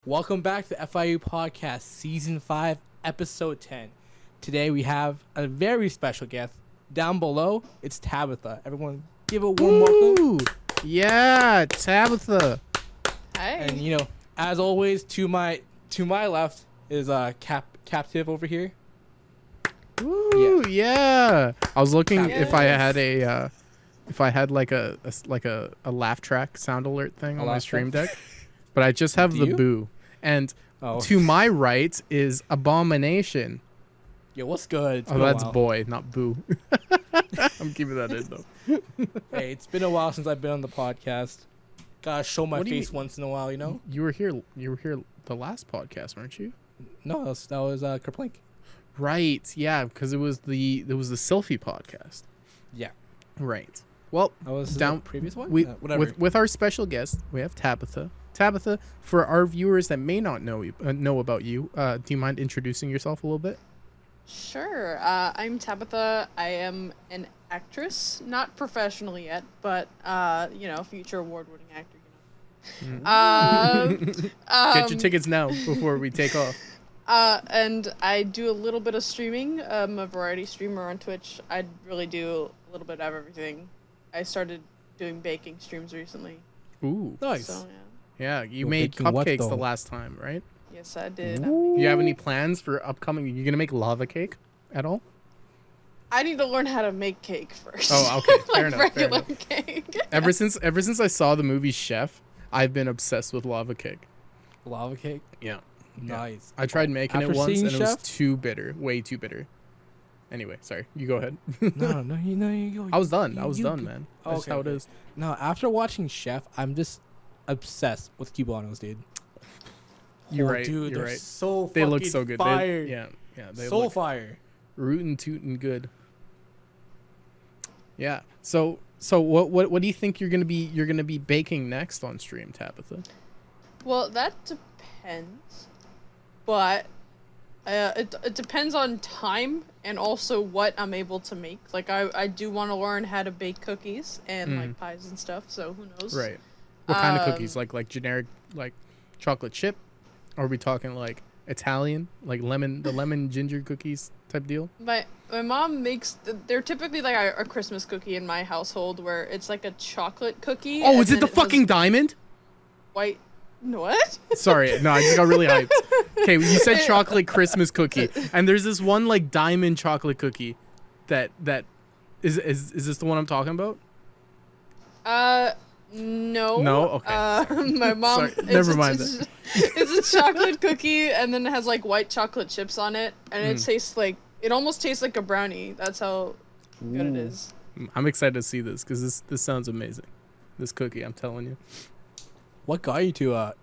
Welcome back to the FIU Podcast, Season 5, Episode 10. Today we have a very special guest. Down below, it's Tabitha. Everyone give a warm welcome. Yeah, Tabitha. Hi. And, you know, as always, to my left is Captive over here. Woo, yeah. I was looking if I had like a laugh track sound alert thing on my stream deck, but I just have the boo. And to my right is Abomination. Yo, what's good? Oh, that's boy, not boo. I'm keeping that in though. Hey, it's been a while since I've been on the podcast. Gotta show my face once in a while, you know. You were here the last podcast, weren't you? No, that was kerplink. Right. Yeah, because it was the selfie podcast. Yeah. Right. Well, that was down the previous one. Whatever. With our special guest, we have Tabitha. Tabitha, for our viewers that may not know about you, do you mind introducing yourself a little bit? Sure. I'm Tabitha. I am an actress, not professionally yet, but future award-winning actor. Get your tickets now before we take off. And I do a little bit of streaming. I'm a variety streamer on Twitch. I really do a little bit of everything. I started doing baking streams recently. Ooh, nice. So, yeah, you made cupcakes the last time, right? Yes, I did. Do you have any plans for upcoming? Are you gonna make lava cake at all? I need to learn how to make cake first. Oh, okay. Fair enough. Regular cake. Ever since I saw the movie Chef, I've been obsessed with lava cake. Lava cake? Yeah. Nice. I tried making After it once and Chef? it was too bitter, way too bitter. Anyway, sorry. You go ahead. No, you go. I was done, man. That's Okay, how it is. No, after watching Chef, I'm just obsessed with Cubanos, dude. You're right. Dude, you're they're right. so They look fucking so good. Fire. They so look fire. rootin' tootin' good. Yeah. So what do you think you're gonna be baking next on stream, Tabitha? Well, that depends, but it depends on time and also what I'm able to make. Like I do want to learn how to bake cookies and like pies and stuff. So who knows? Right. What kind of cookies? Like generic like chocolate chip? Or are we talking like Italian, like lemon ginger cookies type deal? My mom makes they're typically like a Christmas cookie in my household where it's like a chocolate cookie. Oh, is it the fucking diamond? White. What? Sorry, no, I just got really hyped. Okay, you said chocolate Christmas cookie, and there's this one like diamond chocolate cookie that is this the one I'm talking about? No. No? Okay. My mom. Sorry, never mind that. It's a chocolate cookie, and then it has like white chocolate chips on it, and it tastes like it almost tastes like a brownie. That's how good it is. I'm excited to see this because this sounds amazing. This cookie, I'm telling you. What got you to I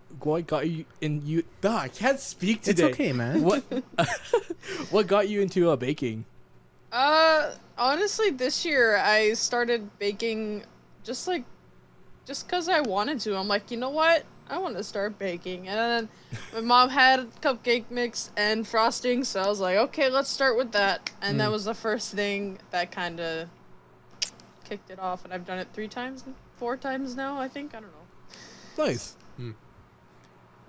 can't speak today. It's okay, man. What got you into baking? Honestly, this year I started baking just because I wanted to. I'm like, you know what? I want to start baking. And then my mom had cupcake mix and frosting, so I was like, okay, let's start with that. And that was the first thing that kind of kicked it off. And I've done it 4 times now, I think. I don't know. Nice.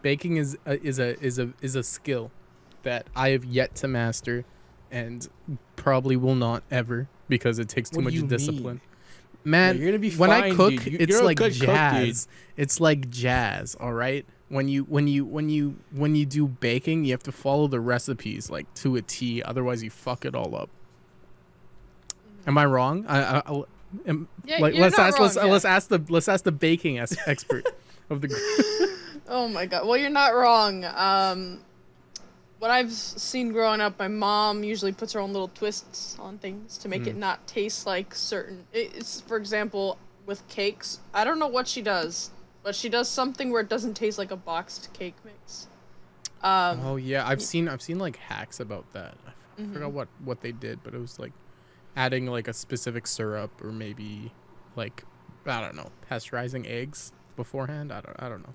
Baking is a skill that I have yet to master, and probably will not ever because it takes too much discipline. Man, you're gonna be when I fine, cook, dude. it's You're a like good jazz. cook, It's like jazz, all right? When you do baking, you have to follow the recipes like to a T, otherwise you fuck it all up. Am I wrong? Let's ask the baking expert of the group. Oh my god. Well, you're not wrong. What I've seen growing up, my mom usually puts her own little twists on things to make it not taste like certain. It's, for example, with cakes. I don't know what she does, but she does something where it doesn't taste like a boxed cake mix. Oh yeah, I've seen like hacks about that. I forgot what they did, but it was like adding like a specific syrup or maybe like I don't know, pasteurizing eggs beforehand. I don't know.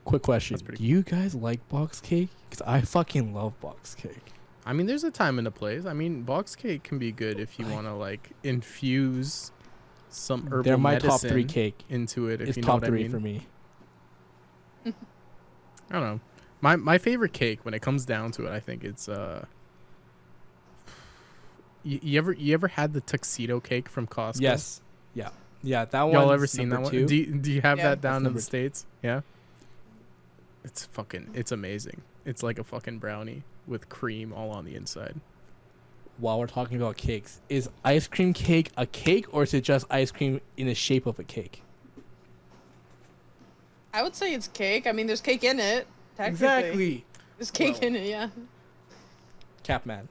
Quick question. Do you guys like box cake? Because I fucking love box cake. I mean, there's a time and a place. I mean, box cake can be good if you want to like infuse some herbal They're my top medicine 3 cake. into it. If It's you know top what 3 I mean. for me. I don't know. My favorite cake, when it comes down to it, I think it's you ever had the tuxedo cake from Costco? Yes. Yeah. Yeah. That one. Y'all ever seen that one? 2. Do you have Yeah. that down in That's the States? Yeah. It's amazing. It's like a fucking brownie with cream all on the inside. While we're talking about cakes, is ice cream cake a cake, or is it just ice cream in the shape of a cake? I would say it's cake. I mean, there's cake in it. Technically. Exactly. There's cake in it, yeah. Capman.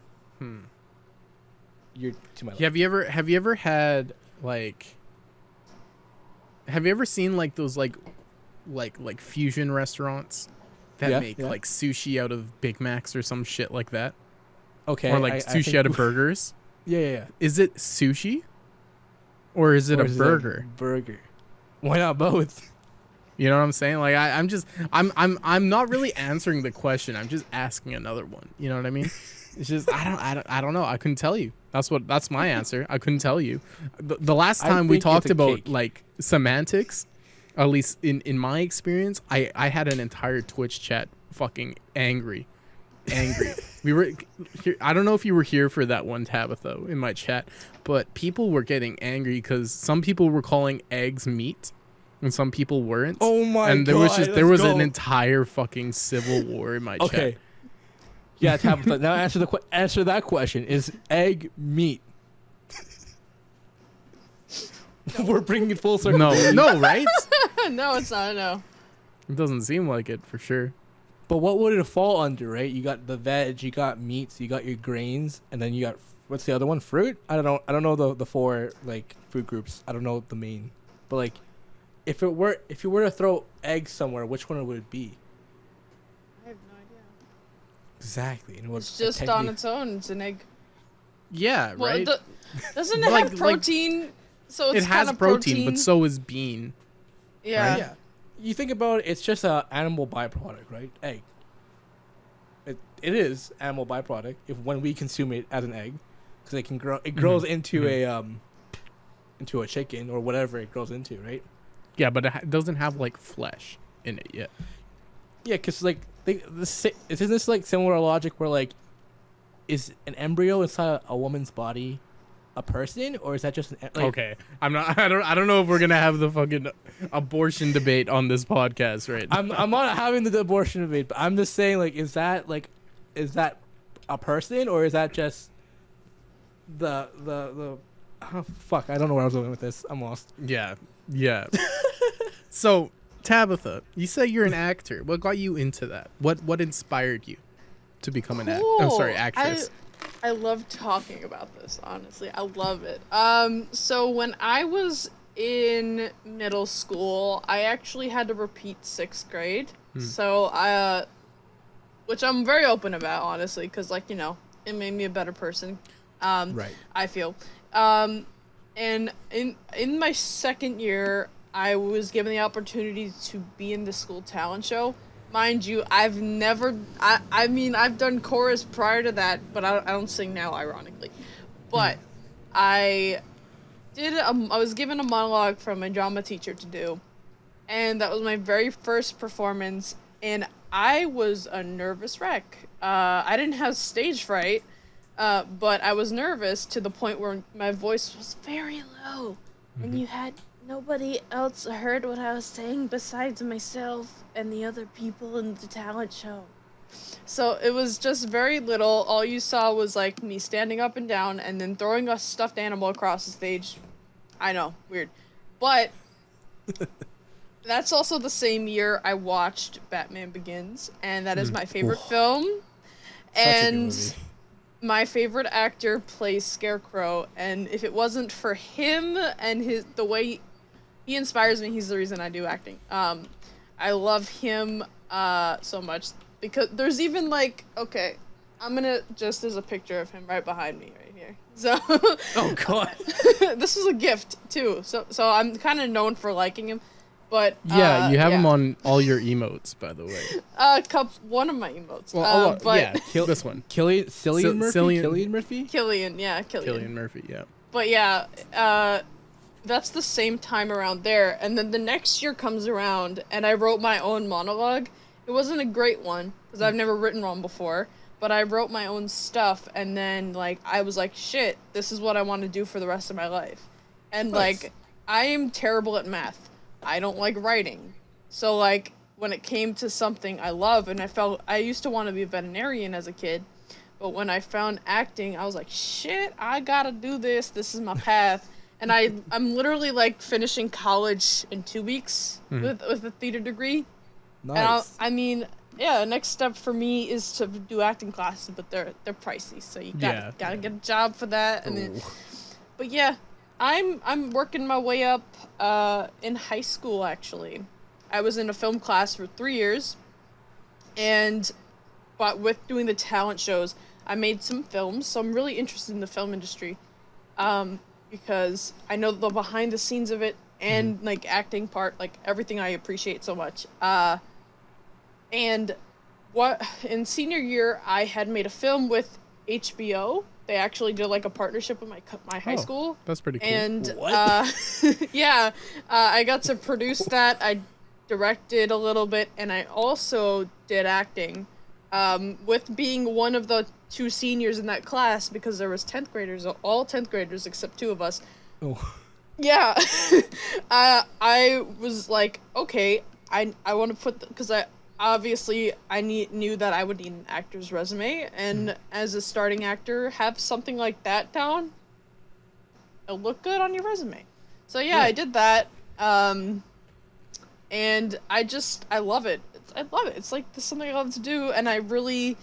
You're to my left. Have you ever had like have you ever seen like those like fusion restaurants that make like sushi out of Big Macs or some shit like that? Okay. Or like sushi out of burgers? Yeah. Is it sushi? Or is it a burger? Burger. Why not both? You know what I'm saying? Like I'm not really answering the question. I'm just asking another one. You know what I mean? It's just I don't know. I couldn't tell you. That's my answer. I couldn't tell you. The last time we talked about cake. Like semantics, at least in my experience, I had an entire Twitch chat fucking angry. We were here, I don't know if you were here for that one, Tabitha, in my chat, but people were getting angry because some people were calling eggs meat and some people weren't. Oh my god. And there was an entire fucking civil war in my chat. Okay. Yeah, Tabitha. Now answer that question. Is egg meat? We're bringing it full circle. No, right? No, it's not. No. It doesn't seem like it for sure. But what would it fall under, right? You got the veg, you got meats, you got your grains, and then you got, what's the other one? Fruit? I don't know the 4 like food groups. I don't know the main. But like if you were to throw eggs somewhere, which one would it be? I have no idea. Exactly. And It's just on its own. It's an egg. Yeah, Well, right. Doesn't it have protein? So it's it has kind of protein, but so is bean. Yeah. Right? Yeah. You think about it, it's just an animal byproduct, right? Egg. It is animal byproduct when we consume it as an egg, because it can grow. It grows into a chicken or whatever it grows into, right? Yeah, but it doesn't have like flesh in it yet. Yeah, because like isn't this like similar logic where like, is an embryo inside a woman's body a person, or is that just like, okay? I don't know if we're gonna have the fucking abortion debate on this podcast right now. I'm not having the abortion debate, but I'm just saying, like, is that a person, or is that just the oh, fuck, I don't know where I was going with this. I'm lost. Yeah. So Tabitha, you say you're an actor. What got you into that? What inspired you to become an actress? I love talking about this, honestly. I love it. So when I was in middle school, I actually had to repeat 6th grade. So which I'm very open about, honestly, because, like, you know, it made me a better person. Right. I feel. And in my 2nd year, I was given the opportunity to be in the school talent show. Mind you, I've done chorus prior to that, but I don't sing now, ironically. But I was given a monologue from my drama teacher to do, and that was my very first performance, and I was a nervous wreck. I didn't have stage fright, but I was nervous to the point where my voice was very low, and you had nobody else heard what I was saying besides myself and the other people in the talent show. So it was just very little. All you saw was like me standing up and down and then throwing a stuffed animal across the stage. I know, weird. But that's also the same year I watched Batman Begins, and that is my favorite film. And my favorite actor plays Scarecrow, and if it wasn't for him and the way he inspires me, he's the reason I do acting. I love him so much, because there's even like, okay, there's a picture of him right behind me right here. So Oh god. this is a gift too. So I'm kind of known for liking him, but yeah, you have him on all your emotes, by the way. One of my emotes. Well, but yeah, this one. Cillian Murphy? Cillian Murphy, yeah. But yeah, that's the same time around there. And then the next year comes around, and I wrote my own monologue, It wasn't a great one because I've never written one before, but I wrote my own stuff, and then like I was like, shit, this is what I want to do for the rest of my life. And Nice. like I am terrible at math. I don't like writing. So like when it came to something I love, and I used to want to be a veterinarian as a kid, but when I found acting, I was like, shit, I gotta do this. This is my path. And I'm literally like finishing college in 2 weeks with a theater degree. Nice. And I mean, yeah, next step for me is to do acting classes, but they're pricey, so you gotta get a job for that. And then, but yeah, I'm working my way up in high school actually. I was in a film class for 3 years, but with doing the talent shows, I made some films, so I'm really interested in the film industry, because I know the behind the scenes of it and like acting part, like everything I appreciate so much. And what in senior year I had made a film with HBO. They actually did like a partnership with my high school. That's pretty cool. And What? yeah, I got to produce that. I directed a little bit, and I also did acting. With being one of the 2 seniors in that class, because there was 10th graders, all 10th graders except 2 of us. Oh. Yeah, I was like, okay, I want to put because I knew that I would need an actor's resume, and as a starting actor, have something like that down. It'll look good on your resume. So yeah, I did that, and I love it. I love it. It's like this is something I love to do, and I really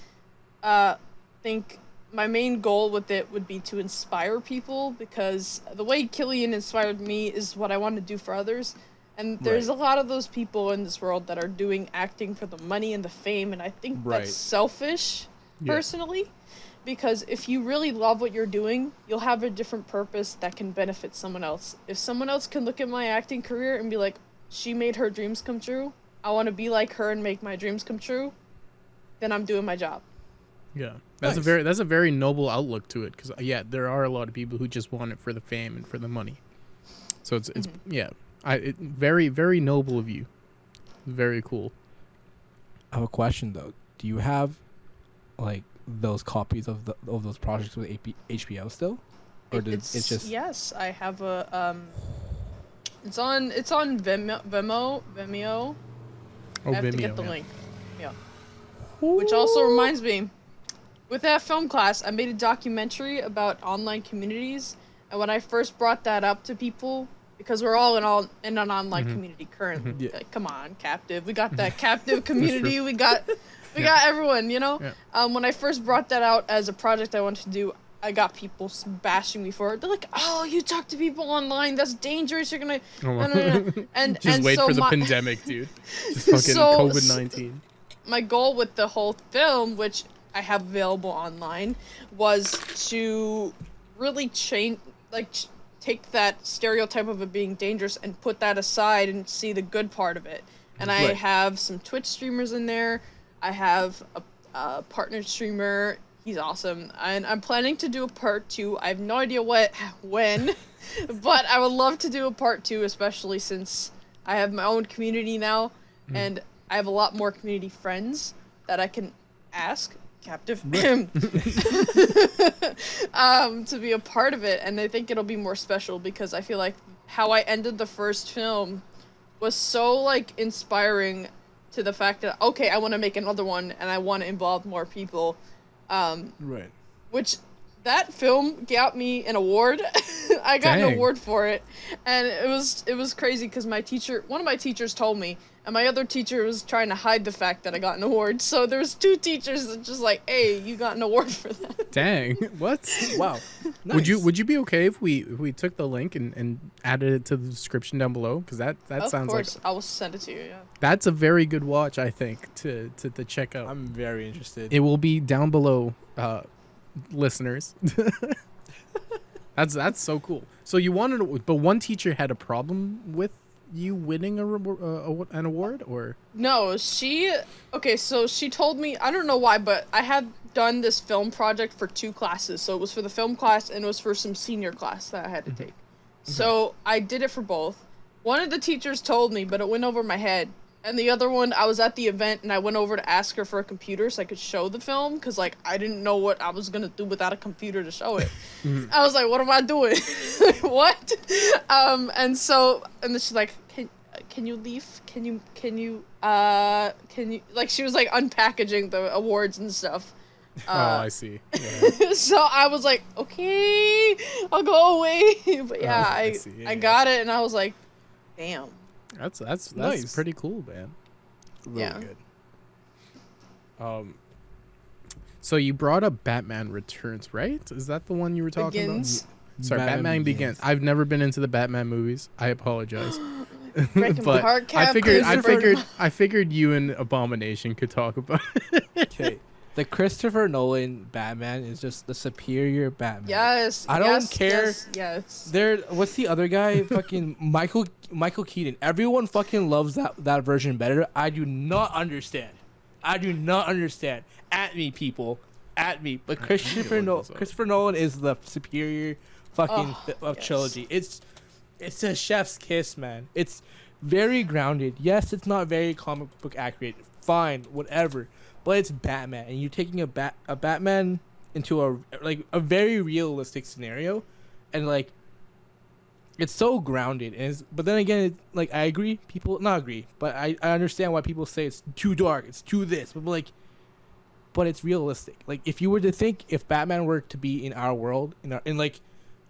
think my main goal with it would be to inspire people, because the way Cillian inspired me is what I want to do for others. And there's a lot of those people in this world that are doing acting for the money and the fame, and I think that's selfish, personally. Because if you really love what you're doing, you'll have a different purpose that can benefit someone else. If someone else can look at my acting career and be like, she made her dreams come true, I want to be like her and make my dreams come true, then I'm doing my job. Yeah, that's a very noble outlook to it, because there are a lot of people who just want it for the fame and for the money. So it's very, very noble of you. Very cool. I have a question though. Do you have like those copies of those projects with HBO still, or it's just? Yes, I have a It's on Vimeo. Oh, I have Vimeo, to get the link. Yeah. Which also reminds me, with that film class, I made a documentary about online communities, and when I first brought that up to people, because we're all in an online community currently. Like, come on, captive. We got that captive community. we got everyone, you know? Yeah. When I first brought that out as a project I wanted to do, I got people bashing me for it. They're like, "Oh, you talk to people online. That's dangerous. You're gonna." And just wait for the pandemic, dude. Just fucking COVID-19. My goal with the whole film, which I have available online, was to really take that stereotype of it being dangerous and put that aside and see the good part of it. And I have some Twitch streamers in there. I have a partner streamer. He's awesome. And I'm planning to do a part 2. I have no idea when, but I would love to do a part 2, especially since I have my own community now, and I have a lot more community friends that I can ask captive to be a part of it, and I think it'll be more special because I feel like how I ended the first film was so like inspiring to the fact that okay, I want to make another one and I want to involve more people. Which that film got me an award. I got an award for it, and it was crazy because one of my teachers told me, and my other teacher was trying to hide the fact that I got an award. So there was 2 teachers that just like, hey, you got an award for that. Dang, what? Wow. Nice. Would you be okay if we took the link and added it to the description down below? Because that sounds like. Of course, I will send it to you. Yeah. That's a very good watch, I think, to check out. I'm very interested. It will be down below, listeners. That's so cool. So you wanted, but one teacher had a problem with you winning an award, or no? So she told me, I don't know why, but I had done this film project for 2 classes. So it was for the film class and it was for some senior class that I had to take. So I did it for both. One of the teachers told me, but it went over my head. And the other one, I was at the event and I went over to ask her for a computer so I could show the film because, like, I didn't know what I was gonna do without a computer to show it. I was like, what am I doing? What? And then she's like, can you leave? Can you like, she was like unpackaging the awards and stuff. I see. Yeah. So I was like, okay, I'll go away. But yeah, I got it and I was like, damn. That's Nice. pretty cool, man. Really Yeah. good. So you brought up Batman Returns, right? Is that the one you were talking Begins. about? Sorry, Batman Begins. I've never been into the Batman movies. I apologize. Breaking my heart, I Cap. figured you and Abomination could talk about it. Okay. The Christopher Nolan Batman is just the superior Batman. Yes. I don't care. Yes. What's the other guy? Fucking Michael Keaton. Everyone fucking loves that version better. I do not understand. At me, people. At me. But Christopher Nolan is the superior fucking trilogy. It's a chef's kiss, man. It's very grounded. Yes, it's not very comic book accurate. Fine, whatever. But it's Batman, and you're taking a Batman into a very realistic scenario, and like it's so grounded. But then again, like I agree, not agree, but I understand why people say it's too dark, it's too this, but it's realistic. Like if you were to think if Batman were to be in our world, in like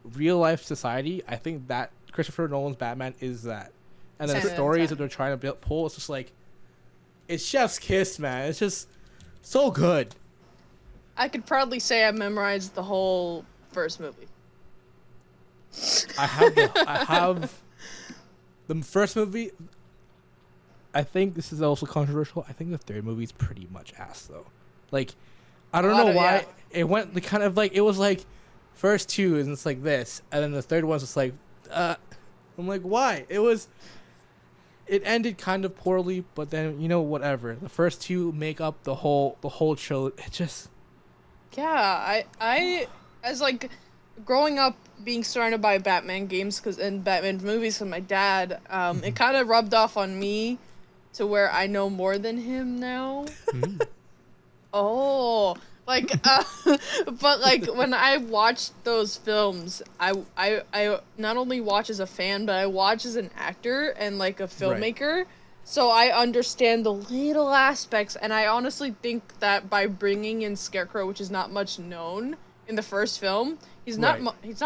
real life society, I think that Christopher Nolan's Batman is that, and then the stories that they're trying to pull, it's just like it's chef's kiss, man. It's just so good. I could proudly say I memorized the whole first movie. I have the first movie. I think this is also controversial. I think the third movie is pretty much ass though. Like, I don't know why it went the kind of like it was like first two and it's like this, and then the third one's just like, I'm like, why? It ended kind of poorly, but then whatever. The first two make up the whole show. It just I as like growing up being surrounded by Batman games and Batman movies because my dad, it kind of rubbed off on me to where I know more than him now. Oh, like but like when I watched those films, I not only watch as a fan, but I watch as an actor and like a filmmaker. Right. So I understand the little aspects, and I honestly think that by bringing in Scarecrow, which is not much known in the first film, he's not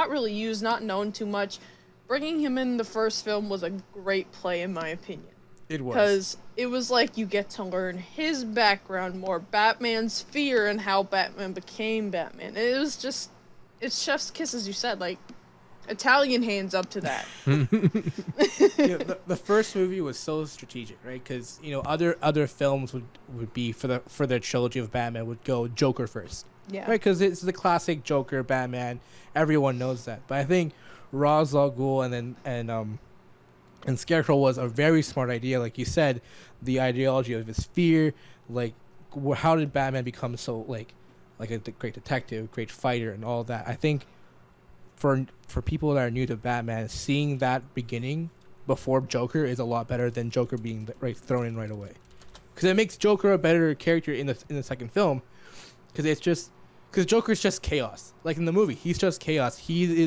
really used, not known too much. Bringing him in the first film was a great play in my opinion. It was. Because it was like you get to learn his background more, Batman's fear and how Batman became Batman. It was just, it's chef's kiss, as you said, like Italian hands up to that. The first movie was so strategic, right? Because other films would be for their trilogy of Batman would go Joker first, yeah, right? Because it's the classic Joker Batman. Everyone knows that. But I think Ra's al Ghul and Scarecrow was a very smart idea, like you said. The ideology of his fear, like how did Batman become so like a great detective, great fighter, and all that. I think for people that are new to Batman, seeing that beginning before Joker is a lot better than Joker being thrown in right away, because it makes Joker a better character in the second film, because Joker's just chaos. Like in the movie, he's just chaos. He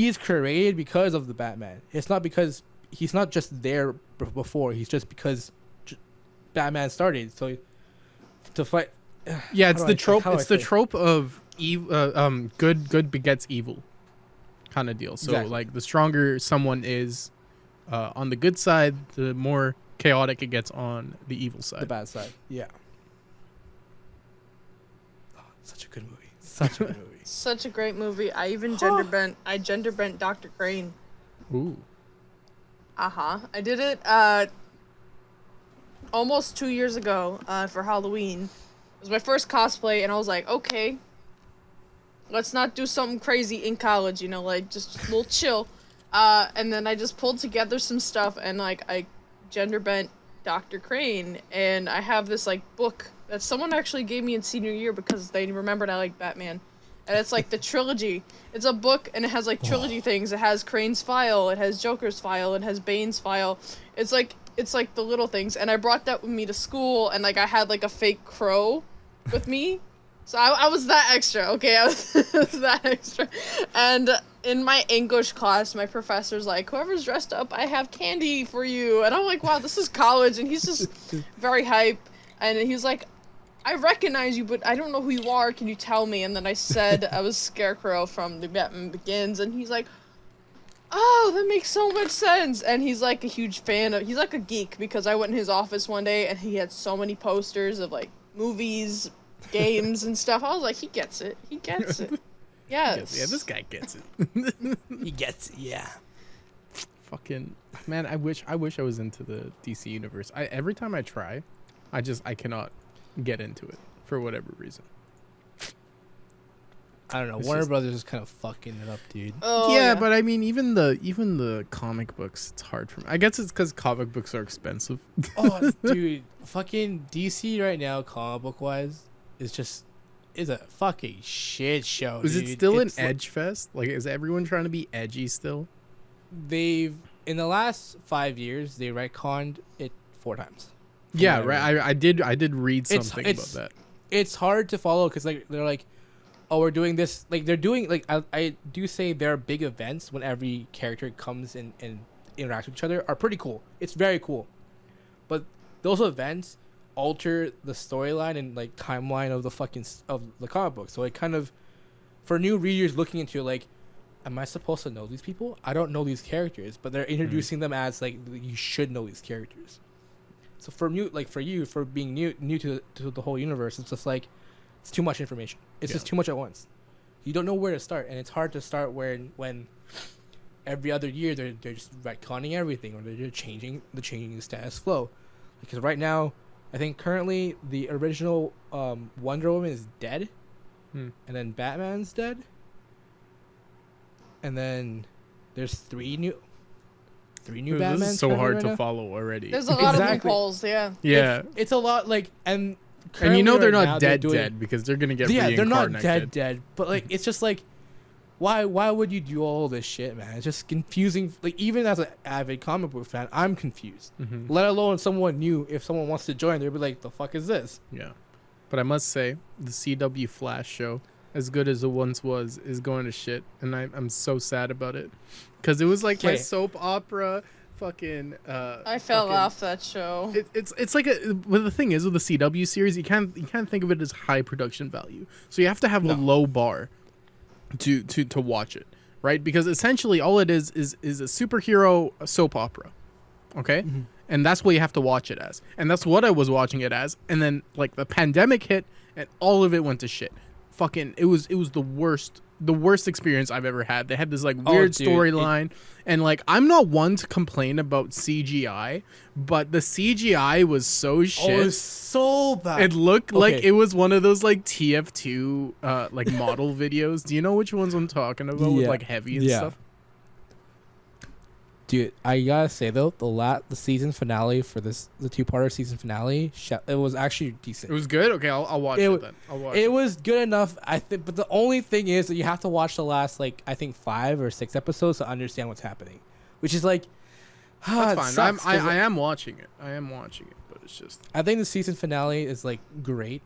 is created because of the Batman. It's not because he's not just there before. He's just because Batman started. So to fight. Yeah, it's the trope. It's the trope of good begets evil, kind of deal. So exactly. Like the stronger someone is on the good side, the more chaotic it gets on the evil side. The bad side. Yeah. Oh, such a good movie. Such a good movie. Such a great movie. I even gender bent Dr. Crane. Ooh. I did it almost 2 years ago for Halloween. It was my first cosplay, and I was like, okay, let's not do something crazy in college, like just a little chill. And then I just pulled together some stuff, and like I gender bent Dr. Crane, and I have this like book that someone actually gave me in senior year because they remembered I like Batman. And it's like the trilogy. It's a book, and it has like trilogy things. It has Crane's file, it has Joker's file, it has Bane's file. It's it's like the little things, and I brought that with me to school, and like I had like a fake crow with me. So I was that extra, okay? I was that extra. And in my English class, my professor's like, whoever's dressed up, I have candy for you. And I'm like, wow, this is college. And he's just very hype. And he's like, I recognize you, but I don't know who you are. Can you tell me? And then I said I was Scarecrow from The Batman Begins. And he's like, oh, that makes so much sense. And he's like a huge fan of, he's like a geek, because I went in his office one day and he had so many posters of like movies, games and stuff. I was like, he gets it. He gets it. Yes. Yeah, this guy gets it. He gets it, yeah. Fucking man, I wish I was into the DC universe. Every time I try, I cannot get into it for whatever reason. I don't know. It's Warner just- Brothers is kind of fucking it up, dude. Oh, yeah, but I mean, even the comic books, it's hard for me. I guess it's because comic books are expensive. Oh, dude, fucking DC right now, comic book wise, is a fucking shit show. Is dude. it still an It's like- edge fest? Like, is everyone trying to be edgy still? They've in the last 5 years they retconned it 4 times. from Yeah, what I right. read. I did read It's- something it's- about that. It's hard to follow because like they're like, oh, we're doing this. Like they're doing like I do say there are big events when every character comes in and interacts with each other are pretty cool. It's very cool, but those events alter the storyline and like timeline of the comic book. So it kind of, for new readers looking into it, like, am I supposed to know these people? I don't know these characters, but they're introducing them as like you should know these characters. So for being new to the whole universe, it's just like it's too much information. It's just too much at once. You don't know where to start, and it's hard to start when every other year they're just retconning everything, or they're changing the status flow. Because right now, I think currently the original Wonder Woman is dead, and then Batman's dead, and then there's three new Batmans. This is so currently hard right to now. follow already. There's a lot of Exactly. loopholes, yeah. Yeah, It's a lot like and you currently know they're right not now dead because they're gonna get Yeah, they're not reincarnated. dead, but like it's just like, why would you do all this shit, man? It's just confusing. Like even as an avid comic book fan, I'm confused. Let alone someone new. If someone wants to join, they'll be like, the fuck is this? Yeah, but I must say the CW Flash show, as good as it once was, is going to shit, and I'm so sad about it, because it was like my Okay. soap opera. Fucking. I fell off that show. It's like well, the thing is with the CW series, you can't think of it as high production value, so you have to have a low bar to watch it, right? Because essentially all it is a superhero soap opera, okay? And that's what you have to watch it as, and that's what I was watching it as. And then like the pandemic hit, and all of it went to shit. Fucking, it was the worst experience I've ever had. They had this like weird storyline, and like I'm not one to complain about CGI, but the CGI was so shit. Oh, it was so bad. It looked like Okay. it was one of those like TF2 like model videos. Do you know which ones I'm talking about with Yeah. like heavy and Yeah. stuff? Dude, I gotta say though, the season finale for the 2-parter season finale, it was actually decent. It was good. Okay, I'll watch it then. I'll watch It was good enough, I think, but the only thing is that you have to watch the last like I think 5 or 6 episodes to understand what's happening, which is like, That's it fine. sucks, 'cause I am watching it. I am watching it, but it's just I think the season finale is like great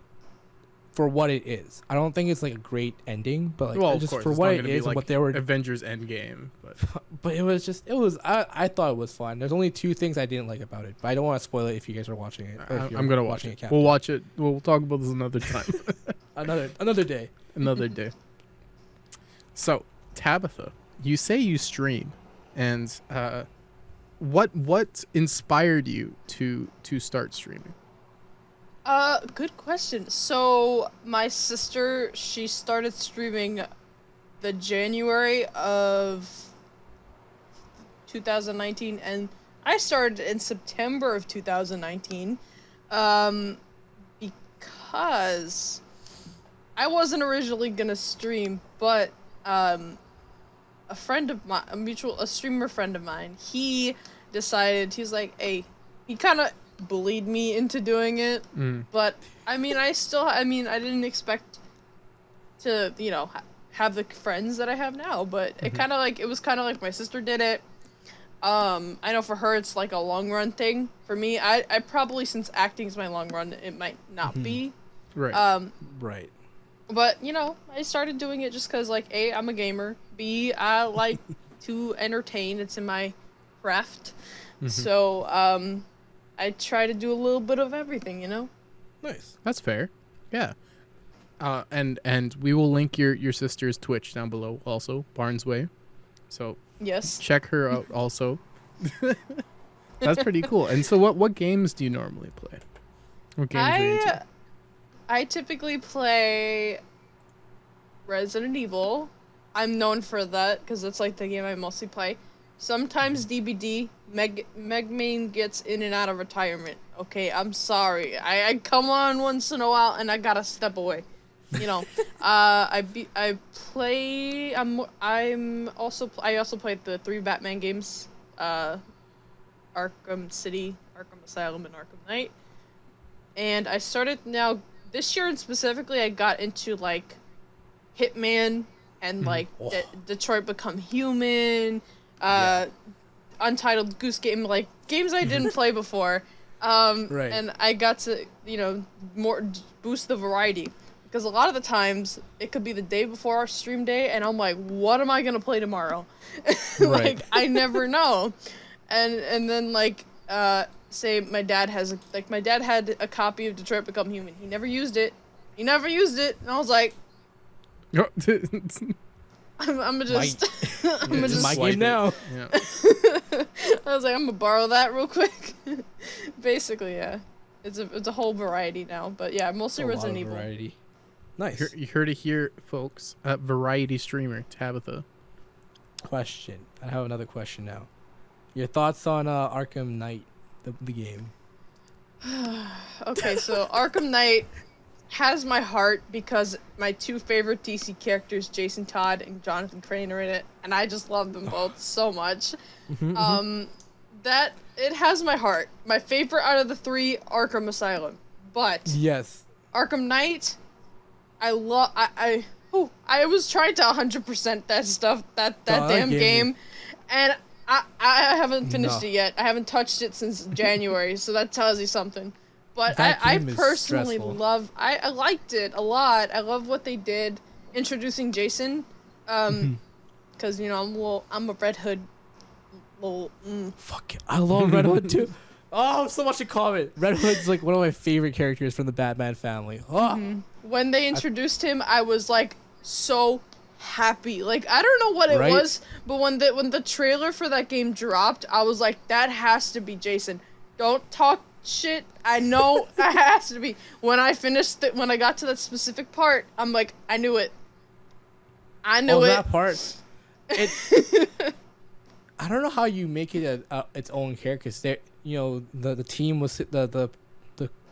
for what it is. I don't think it's like a great ending, but like well, of just course, for it's what not it gonna be is and like what they were. Avengers Endgame, but But it was I thought it was fun. There's only 2 things I didn't like about it, but I don't want to spoil it if you guys are watching it. Or if you're I'm gonna watch watching it. Captain. We'll watch it. We'll talk about this another time, another day. another day. So Tabitha, you say you stream, and what inspired you to start streaming? Good question. So my sister, she started streaming the January of 2019, and I started in September of 2019, because I wasn't originally gonna stream, but a friend of mine, a streamer friend of mine, he decided, he's like, hey, he kind of bullied me into doing it, but I mean, I didn't expect to, have the friends that I have now, but it was kind of like my sister did it. I know for her it's like a long run thing. For me, I probably, since acting is my long run, it might not be. Right. Right. But I started doing it just because, like, A, I'm a gamer. B, I like to entertain. It's in my craft. So I try to do a little bit of everything. Nice. That's fair. Yeah. And we will link your sister's Twitch down below also, Barnesway. So Yes. check her out also. That's pretty cool. And so what games do you normally play? What games are you into? I typically play Resident Evil. I'm known for that because that's like the game I mostly play. Sometimes DBD. Megmain gets in and out of retirement. Okay, I'm sorry. I come on once in a while and I gotta step away. I also played the 3 Batman games, Arkham City, Arkham Asylum, and Arkham Knight. And I started now this year, and specifically I got into like Hitman and like Detroit Become Human, Untitled Goose Game, like games I didn't play before. Right. And I got to more boost the variety. Because a lot of the times, it could be the day before our stream day, and I'm like, what am I going to play tomorrow? Right. I never know. And then, say my dad had a copy of Detroit Become Human. He never used it. And I was like, I'm gonna just... It's my game now. Yeah. I was like, I'm gonna borrow that real quick. Basically, yeah. It's a whole variety now. But yeah, mostly Resident Evil. Variety. Nice. You heard it here, folks. Variety streamer, Tabitha. Question. I have another question now. Your thoughts on Arkham Knight, the game? Okay, so Arkham Knight has my heart because my 2 favorite DC characters, Jason Todd and Jonathan Crane, are in it, and I just love them both so much. That it has my heart. My favorite out of the 3, Arkham Asylum, but yes, Arkham Knight, I was trying to 100% that stuff, that damn game, and I haven't finished it yet. I haven't touched it since January, so that tells you something. But I personally I liked it a lot. I love what they did introducing Jason, because I'm a Red Hood. Fuck it. I love Red Hood too. Oh, so much in common. Red Hood's like one of my favorite characters from the Batman family. Oh. When they introduced him, I was like so happy. Like, I don't know what it was, but when the trailer for that game dropped, I was like, that has to be Jason. Don't talk shit. I know it has to be. When I got to that specific part, I'm like, I knew it. That part. I don't know how you make it its own character. The team was the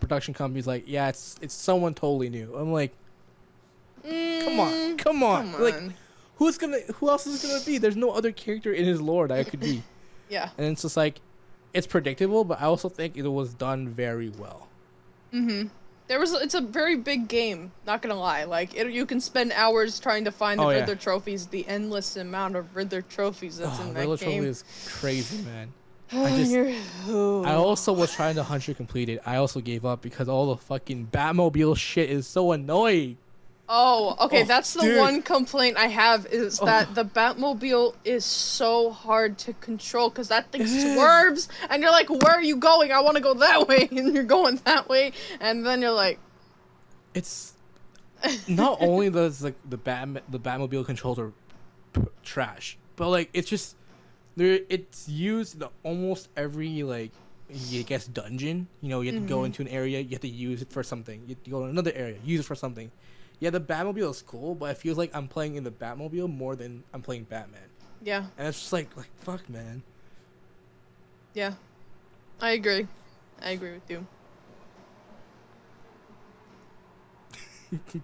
production company's like, yeah, it's someone totally new. I'm like, come on. Like, who else is gonna be? There's no other character in his lore that it could be. Yeah. And it's just like, it's predictable, but I also think it was done very well. It's a very big game, not gonna lie. Like, you can spend hours trying to find the Riddler trophies, the endless amount of Riddler trophies that's in that Riddler game. trophy is crazy, man. I also was trying to 100 complete it. I also gave up because all the fucking Batmobile shit is so annoying. Oh, okay, that's the one complaint I have is that the Batmobile is so hard to control because that thing swerves and you're like, where are you going? I want to go that way, and you're going that way, and then you're like... It's... Not only does the Batmobile controls are trash, but like, it's just... It's used in almost every, like, I guess, dungeon. You have to go into an area, you have to use it for something. You have to go to another area, use it for something. Yeah, the Batmobile is cool, but it feels like I'm playing in the Batmobile more than I'm playing Batman. Yeah. And it's just like fuck, man. Yeah. I agree with you.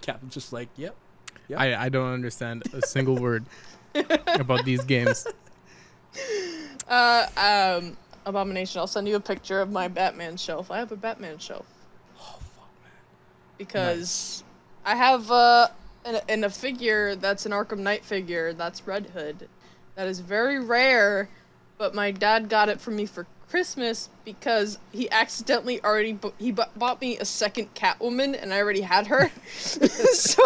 Captain's just like, yep. I don't understand a single word about these games. Abomination, I'll send you a picture of my Batman shelf. I have a Batman shelf. Oh, fuck, man. Because I have in a figure that's an Arkham Knight figure that's Red Hood. That is very rare but my dad got it for me for Christmas because he accidentally already bought me a second Catwoman, and I already had her. So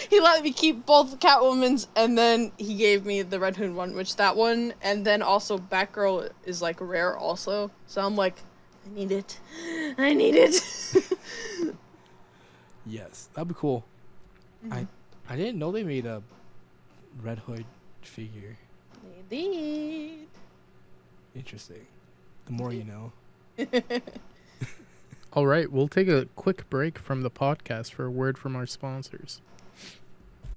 he let me keep both Catwomans, and then he gave me the Red Hood one, which that one, and then also Batgirl is like rare also. So I'm like, I need it. Yes, that'd be cool. Mm-hmm. I didn't know they made a Red Hood figure. They did. Interesting. The more you know. All right, we'll take a quick break from the podcast for a word from our sponsors.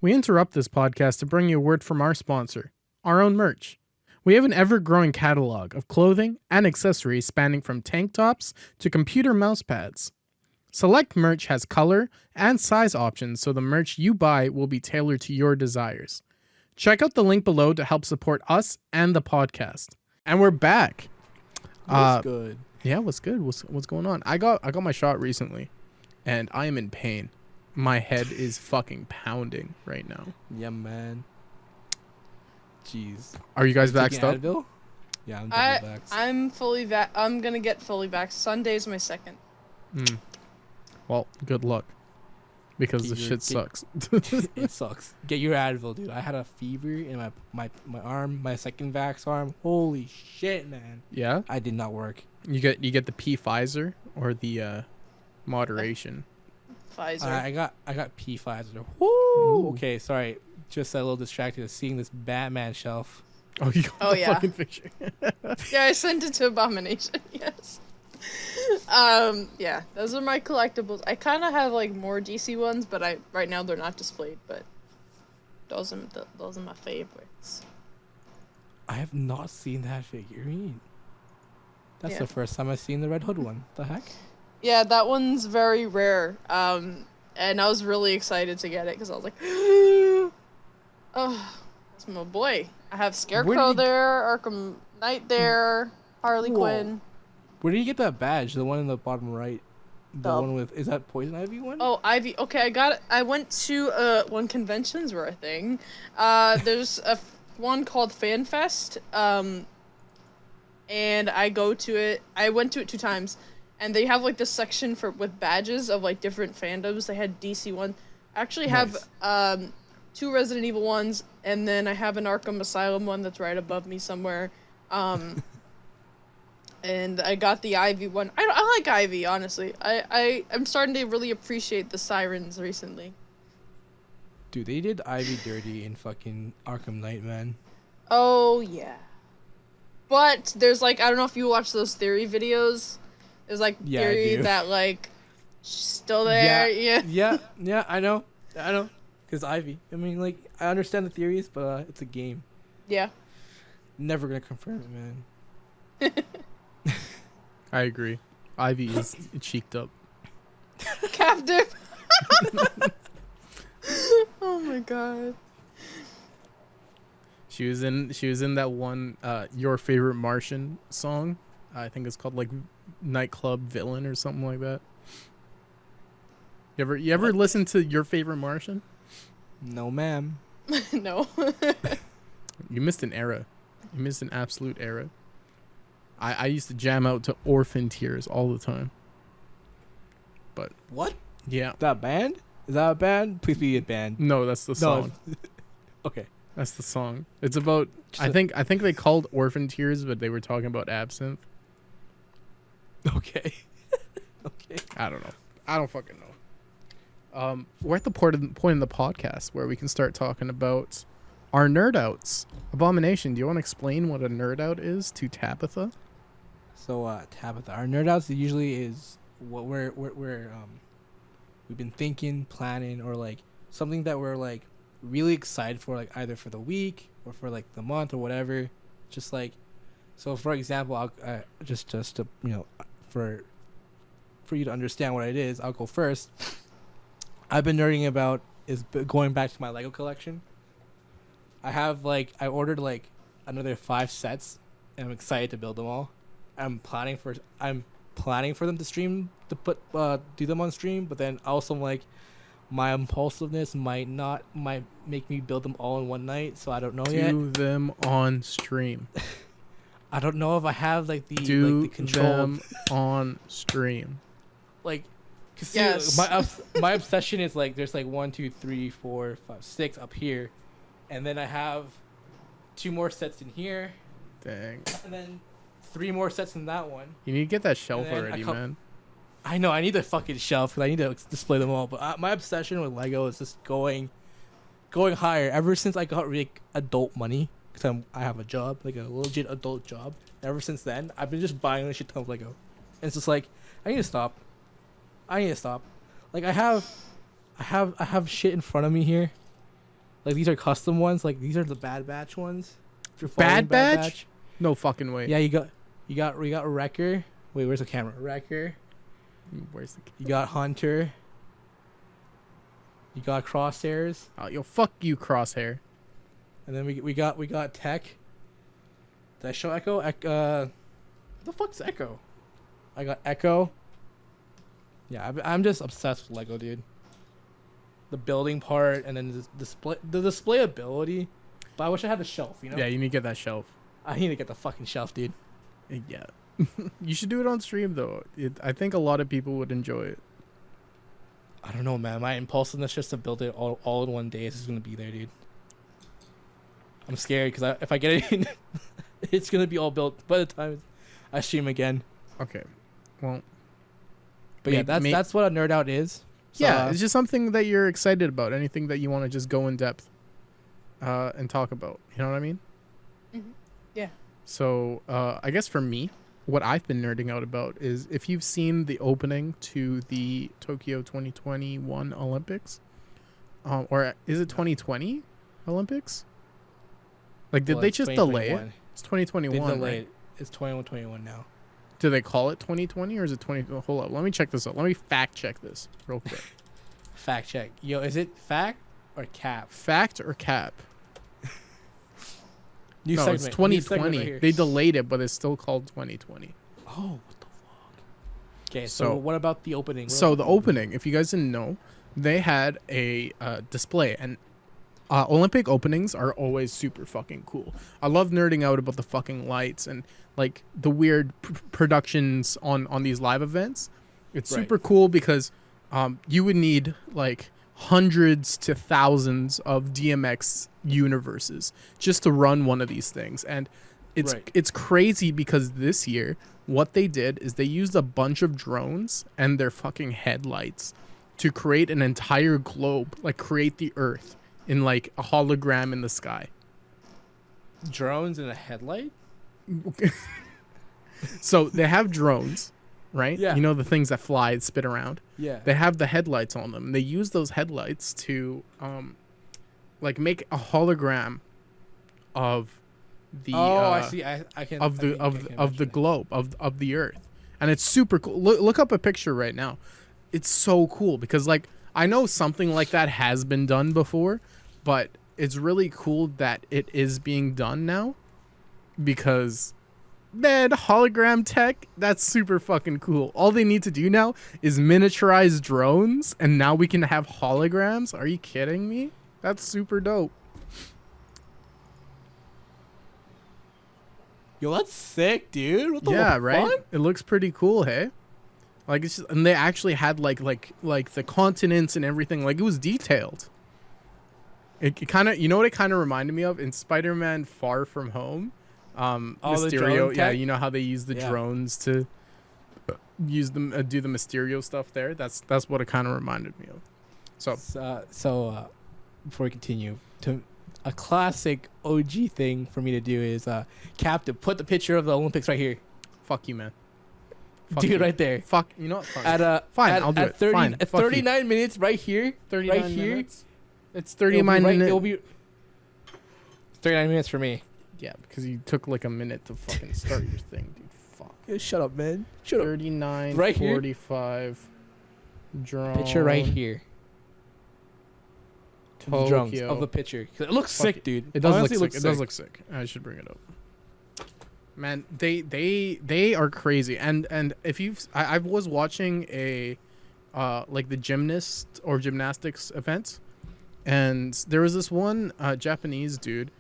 We interrupt this podcast to bring you a word from our sponsor, our own merch. We have an ever-growing catalog of clothing and accessories spanning from tank tops to computer mouse pads. Select merch has color and size options, so the merch you buy will be tailored to your desires. Check out the link below to help support us and the podcast. And we're back. What's good? Yeah, what's good? What's going on? I got my shot recently, and I am in pain. My head is fucking pounding right now. Yeah, man. Jeez. Are you guys Taking vaxxed up? Advil? Yeah, I'm double vaxxed. I'm fully I'm gonna get fully vaxxed. Sunday's my second. Well, good luck. Because the Get your- shit sucks. It sucks. Get your Advil, dude. I had a fever in my arm, my second vax arm. Holy shit, man. Yeah? I did not work. You get the P Pfizer or the moderation? Pfizer. I got P5. Woo! Okay, sorry. Just a little distracted seeing this Batman shelf. Oh, you got the yeah. fucking picture. Yeah, I sent it to Abomination. Yes. Yeah, those are my collectibles. I kind of have like more DC ones, but right now they're not displayed. But those are my favorites. I have not seen that figurine. That's Yeah. the first time I've seen the Red Hood one. The heck? Yeah, that one's very rare. And I was really excited to get it because I was like, oh, that's my boy. I have Scarecrow there, Arkham Knight there, Harley Whoa. Quinn. Where did you get that badge? The one in the bottom right. The The- one with, is that Poison Ivy one? Oh, Ivy. Okay, I went to one conventions were a thing. There's one called FanFest. And I go to it. I went to it 2 times, and they have like this section with badges of like different fandoms. They had DC one. I actually have 2 Resident Evil ones, and then I have an Arkham Asylum one that's right above me somewhere. And I got the Ivy one. I like Ivy, honestly. I'm starting to really appreciate the sirens recently. Dude, they did Ivy dirty in fucking Arkham Knight, man. Oh, yeah. But there's like, I don't know if you watch those theory videos. There's like Yeah, I theory do. that like, she's still there. Yeah. Yeah, I know. Because Ivy. I mean, like, I understand the theories, but it's a game. Yeah. Never gonna confirm it, man. I agree. Ivy is cheeked up. Captive. Oh my god. She was in that one Your Favorite Martian song. I think it's called like Nightclub Villain or something like that. You ever listen to Your Favorite Martian? No, ma'am. No. You missed an era. You missed an absolute era. I used to jam out to Orphan Tears all the time. But What? yeah. That band? Is that a band? Please be a band. No, that's the song. Okay. That's the song. It's about I think they called Orphan Tears, but they were talking about absinthe. Okay. Okay. I don't know. I don't fucking know. We're at the point in the podcast where we can start talking about our nerd outs. Abomination, do you want to explain what a nerd out is to Tabitha? So, Tabitha, our nerd outs usually is what we've been thinking, planning, or like something that we're like really excited for, like either for the week or for like the month or whatever. Just like, so for example, I'll just to for you to understand what it is, I'll go first. I've been nerding about is going back to my Lego collection. I ordered like another 5 sets, and I'm excited to build them all. I'm planning for them to stream do them on stream, but then also like my impulsiveness might make me build them all in one night, so I don't know yet. Do them on stream. I don't know if I have like the Do like the control. them on stream. Like, cause see, Yes. my obsession is like there's like 1, 2, 3, 4, 5, 6 up here, and then I have 2 more sets in here, Dang. and then 3 more sets in that one. You need to get that shelf then I already, come- man. I know I need a fucking shelf because I need to display them all. But my obsession with Lego is just going higher. Ever since I got like adult money, because I have a job, like a legit adult job. Ever since then, I've been just buying a shit ton of Lego, and it's just like I need to stop. Like I have shit in front of me here. Like these are custom ones. Like these are the Bad Batch ones. If you're following Bad Batch? No fucking way. Yeah, we got Wrecker. Wait, where's the camera? Wrecker. Where's the? You got Hunter. You got Crosshairs, Oh, yo, fuck you, Crosshair. and then we got Tech. Did I show Echo? What the fuck's Echo? I got Echo. Yeah, I'm just obsessed with Lego, dude. The building part, and then the display ability. But I wish I had the shelf. You know. Yeah, you need to get that shelf. I need to get the fucking shelf, dude. Yeah. You should do it on stream though. I think a lot of people would enjoy it. I don't know, man. My impulsiveness just to build it all in one day is just gonna be there, dude. I'm scared because if I get it in, it's gonna be all built by the time I stream again. Okay. Well, But yeah, that's what a nerd out is. So, yeah, it's just something that you're excited about. Anything that you want to just go in depth and talk about. You know what I mean? Mhm. Yeah. So I guess for me, what I've been nerding out about is if you've seen the opening to the Tokyo 2021 Olympics, or is it 2020 Olympics? Like, did well, they it's just delay it? 2021. It's They 2021, delayed right? it. It's 21 now. Do they call it 2020 or is it 20? Hold up, let me check this out. Let me fact check this real quick. Fact check. Yo, is it fact or cap? Fact or cap? New No, segment. it's New segment 2020. right here. They delayed it, but it's still called 2020. Oh, what the fuck? Okay, So- so what about the opening? What So about the opening, if you guys didn't know, they had a display, and Olympic openings are always super fucking cool. I love nerding out about the fucking lights and like the weird productions on these live events. It's Right. super cool because you would need like hundreds to thousands of DMX universes just to run one of these things, and Right. it's crazy because this year what they did is they used a bunch of drones and their fucking headlights to create an entire globe, like create the Earth in like a hologram in the sky. drones and a headlight? So they have drones, right? Yeah. You know, the things that fly and spin around. Yeah. They have the headlights on them. They use those headlights to like make a hologram of the I see. I can of the I can the imagine it. globe of the Earth, and it's super cool. Look up a picture right now. It's so cool because like I know something like that has been done before, but it's really cool that it is being done now because man, hologram tech, that's super fucking cool. All they need to do now is miniaturize drones and now we can have holograms. Are you kidding me? That's super dope. Yo, that's sick, dude. What the Yeah, fuck? right? It looks pretty cool, hey? Like it's just, and they actually had like the continents and everything. Like it was detailed. It kind of, you know what it kind of reminded me of in Spider-Man Far From Home. the Mysterio, drone yeah, tech? you know how they use the Yeah. drones to use them do the Mysterio stuff there. That's what it kind of reminded me of. So Before we continue, to a classic OG thing for me to do is Cap to put the picture of the Olympics right here, fuck you, man. Fuck dude, you. right there. Fuck, you know what? Fine. Fine, I'll do it. 30, Fine, At fuck you. 39 minutes, right here, 39 right here. minutes? It's It'll be 39 minutes. It'll be 39 minutes for me. Yeah, because you took like a minute to fucking start your thing, dude. Fuck. Yeah, shut up, man. Shut up. 39, Right here? 45. Drone. Picture right here. The drones Tokyo. of the picture. 'Cause it looks Fuck sick, it. dude. It does Honestly, look sick. It does look sick. I should bring it up. Man, they are crazy. And if you've, I was watching a, like the gymnast or gymnastics events, and there was this one Japanese dude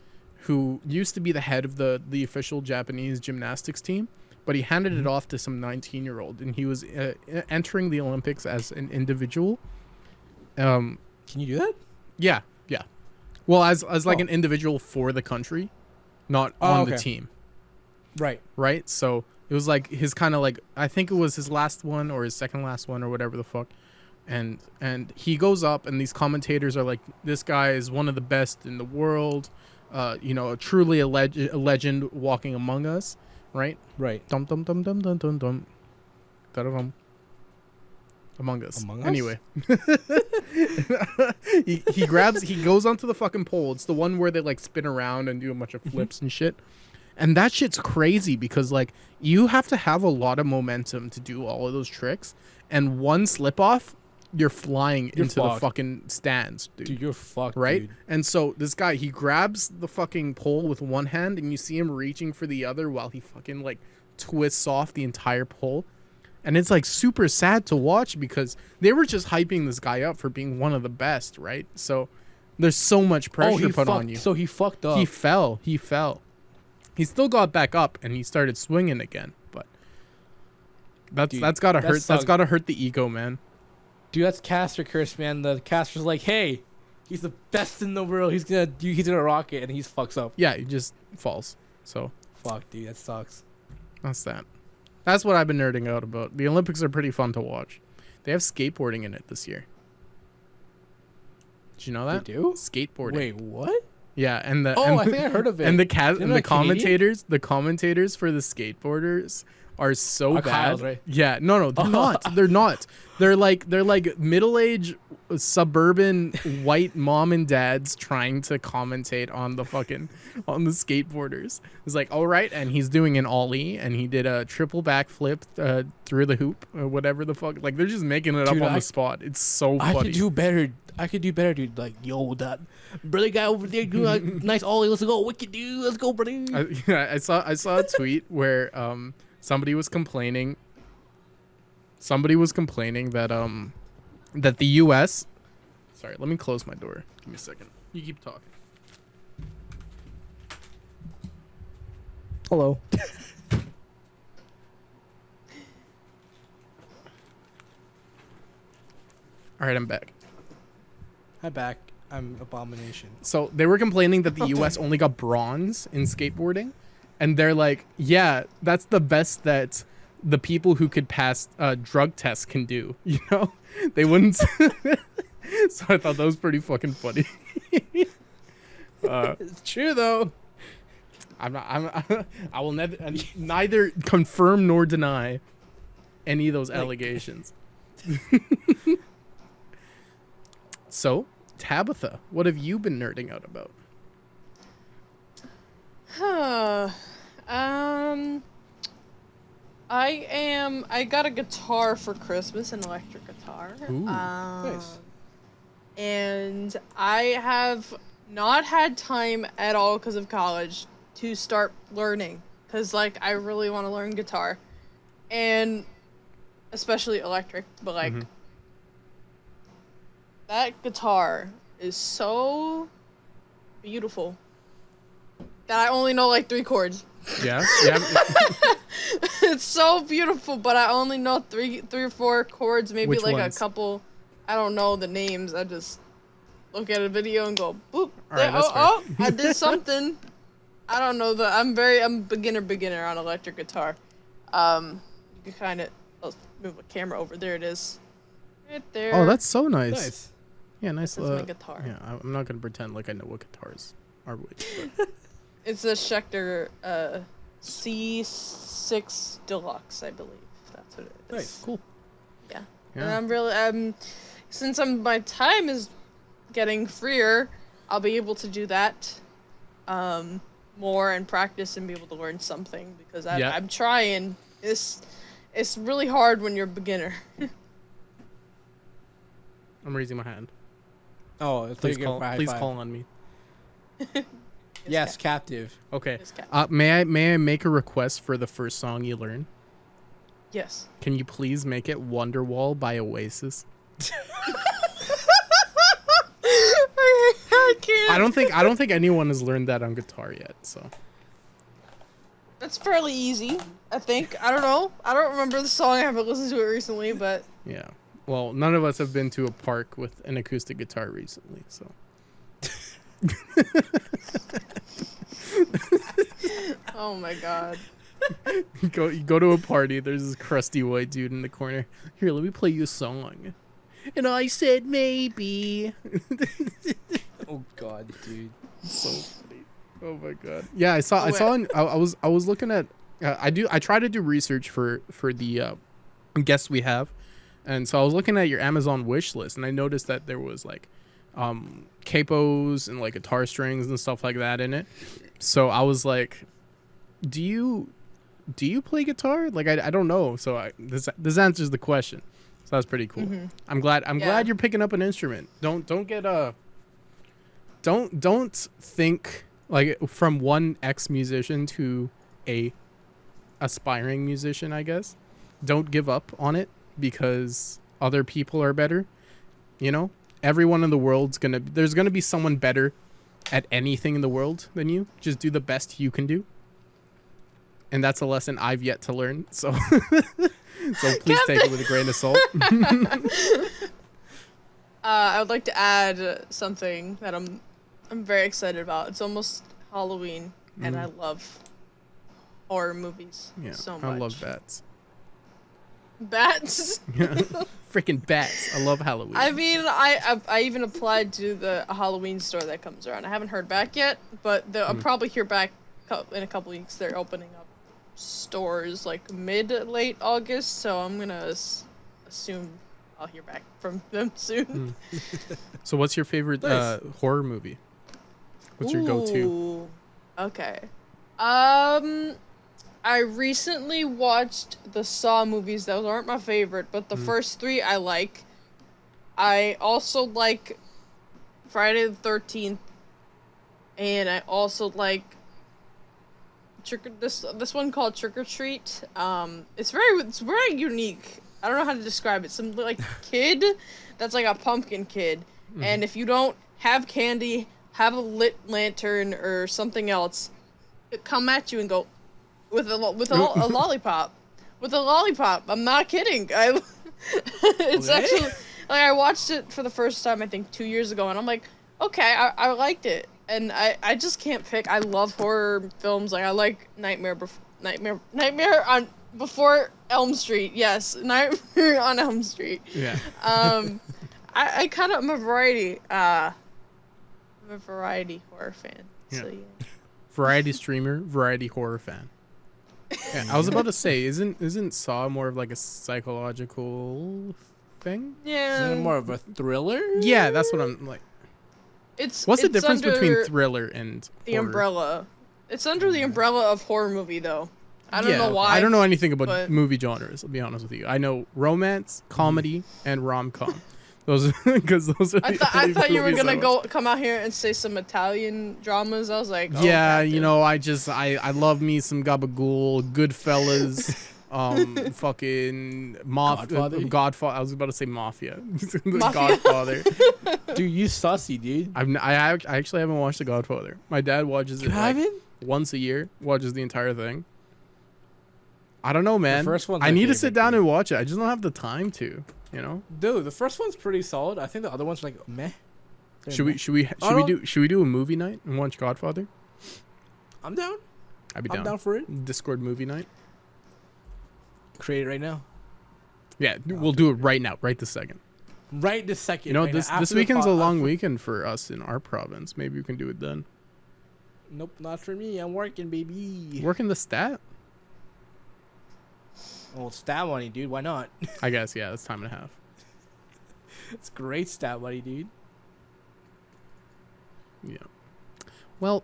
who used to be the head of the official Japanese gymnastics team, but he handed it off to some 19-year-old, and he was entering the Olympics as an individual. Can you do that? Yeah. Well, as like an individual for the country, not on the team. Right. So it was like his kind of like, I think it was his last one or his second last one or whatever the fuck. And he goes up, and these commentators are like, this guy is one of the best in the world. Truly a legend walking among us. Right. Dum dum dum dum dum dum dum. Da-da-dum. Among Us. Among Us? Anyway. he goes onto the fucking pole. It's the one where they like spin around and do a bunch of flips and shit. And that shit's crazy because like you have to have a lot of momentum to do all of those tricks. And one slip off, you're flying into the fucking stands, dude. Dude, you're fucked, right? dude. And so this guy, he grabs the fucking pole with one hand, and you see him reaching for the other while he fucking like twists off the entire pole. And it's like super sad to watch because they were just hyping this guy up for being one of the best, right? So there's so much pressure put on you. So he fucked up. He fell. He still got back up and he started swinging again, but that's gotta hurt. That's gotta hurt the ego, man. Dude, that's caster curse, man. The caster's like, hey, he's the best in the world. He's gonna rock it, and he fucks up. Yeah, he just falls. So fuck, dude, that sucks. That's that. That's what I've been nerding out about. The Olympics are pretty fun to watch. They have skateboarding in it this year. Did you know that? They do? Skateboarding. Wait, what? Yeah, and I think I heard of it. And the commentators for the skateboarders are so bad. Kyle's, right? Yeah, no, they're not. They're not. They're like middle-aged suburban white mom and dads trying to commentate on the skateboarders. It's like, all right, and he's doing an ollie, and he did a triple backflip through the hoop, or whatever the fuck. Like they're just making it up on the spot. It's so funny. I could do better, dude. Like, yo, that brother guy over there doing a nice ollie. Let's go, wicked dude. Let's go, brother. I saw a tweet where somebody was complaining that that the US. Sorry, let me close my door. Give me a second. You keep talking. Hello. All right, I'm back. I'm back. I'm Abomination. So they were complaining that the US only got bronze in skateboarding, and they're like, yeah, that's the best that the people who could pass drug tests can do. You know, they wouldn't. So I thought that was pretty fucking funny. It's true though. I will neither confirm nor deny any of those allegations. So, Tabitha, what have you been nerding out about? I got a guitar for Christmas, an electric guitar. Ooh, nice. And I have not had time at all because of college to start learning. Because, like, I really want to learn guitar. And especially electric, but, like, that guitar is so beautiful that I only know, like, 3 chords. Yeah. It's so beautiful, but I only know three or 4 chords, maybe Which like ones? a couple. I don't know the names. I just look at a video and go, boop. All right, that's fair. I did something. I don't know I'm beginner on electric guitar. You kind of, I'll move a camera over. There it is. Right there. Oh, that's so nice. Nice. Yeah, nice. That's my guitar. Yeah, I'm not gonna pretend like I know what guitars are which. But. It's a Schecter C6 Deluxe, I believe. That's what it is. Nice. Cool. Yeah. Yeah. And I'm really since my time is getting freer, I'll be able to do that more and practice and be able to learn something because I'm trying. It's really hard when you're a beginner. I'm raising my hand. Oh, Please call on me. Yes, captive. Okay. Yes, captive. May I make a request for the first song you learn? Yes. Can you please make it Wonderwall by Oasis? I can't. don't think anyone has learned that on guitar yet. So That's fairly easy, I think. I don't know. I don't remember the song. I haven't listened to it recently, but yeah. Well, none of us have been to a park with an acoustic guitar recently, so. oh my god. You go to a party. There's this crusty white dude in the corner. Here, let me play you a song. And I said maybe. Oh god, dude. So funny. Oh my god. Yeah, I was looking at. I try to do research for the guests we have, and so I was looking at your Amazon wish list, and I noticed that there was like capos and like guitar strings and stuff like that in it. So I was like, do you play guitar? Like I don't know. So this answers the question. So that's pretty cool. Mm-hmm. I'm glad you're picking up an instrument. Don't think like from one ex-musician to a aspiring musician, I guess. Don't give up on it because other people are better. You know, everyone in the world's there's gonna be someone better at anything in the world than you. Just do the best you can do. And that's a lesson I've yet to learn. So so please take it with a grain of salt. I would like to add something that I'm very excited about. It's almost Halloween, and I love horror movies so much. I love bats. Bats? Freaking bats. I love Halloween. I mean, I even applied to the Halloween store that comes around. I haven't heard back yet, but I'll probably hear back in a couple weeks. They're opening up stores like late August, so I'm gonna assume I'll hear back from them soon. So what's your favorite horror movie? What's your go-to? Okay. I recently watched the Saw movies. Those aren't my favorite, but the first three I like. I also like Friday the 13th, and I also like this one called Trick or Treat. It's very unique. I don't know how to describe it. Some like kid that's like a pumpkin kid, and if you don't have candy, have a lit lantern or something else, it come at you and go with a lollipop. With a lollipop. I'm not kidding. It's actually like I watched it for the first time I think 2 years ago, and I'm like, okay, I liked it. And I just can't pick. I love horror films. Like I like Nightmare on Before Elm Street. Yes, Nightmare on Elm Street. Yeah. I'm a variety. I'm a variety horror fan. Yeah. So yeah. Variety streamer, variety horror fan. Yeah, I was about to say, isn't Saw more of like a psychological thing? Yeah. Isn't it more of a thriller? Yeah, that's what I'm like. What's the difference between thriller and the horror? umbrella? It's under the umbrella of horror movie though. I don't know why. I don't know anything about movie genres. I'll be honest with you. I know romance, comedy, and rom-com. Those because those are. I thought you were gonna come out here and say some Italian dramas. I was like, oh, yeah, Captain. you know, I love me some Gabagool, Goodfellas, fucking Godfather. I was about to say Mafia. Godfather. Dude, you sussy, dude. I actually haven't watched The Godfather. My dad watches it once a year. Watches the entire thing. I don't know, man. The first one's I need to sit down and watch it. I just don't have the time to. You know, dude, the first one's pretty solid. I think the other one's like meh. Should we do a movie night and watch Godfather? I'm down. I'd be down. I'm down for it. Discord movie night. Create it right now. Yeah, we'll do it right now, right this second. Right this second. You know, right this weekend's a long weekend for us in our province. Maybe we can do it then. Nope, not for me. I'm working, baby. Working the stat? Well, stat money, dude. Why not? I guess, yeah, that's time and a half. It's great stat money, dude. Yeah. Well,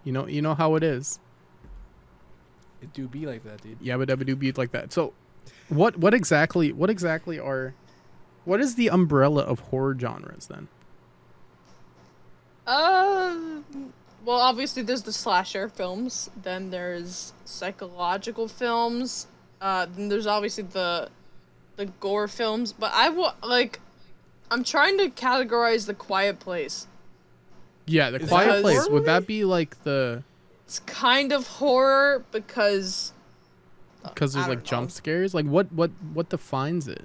you know how it is. It do be like that, dude. Yeah, but it do be like that. So, what exactly is the umbrella of horror genres then? Well, obviously there's the slasher films, then there's psychological films, then there's obviously the gore films, but I'm trying to categorize The Quiet Place. Yeah, The Is Quiet that a Place. horror Would that be like the? It's kind of horror because Because there's I like don't jump know. scares. Like what defines it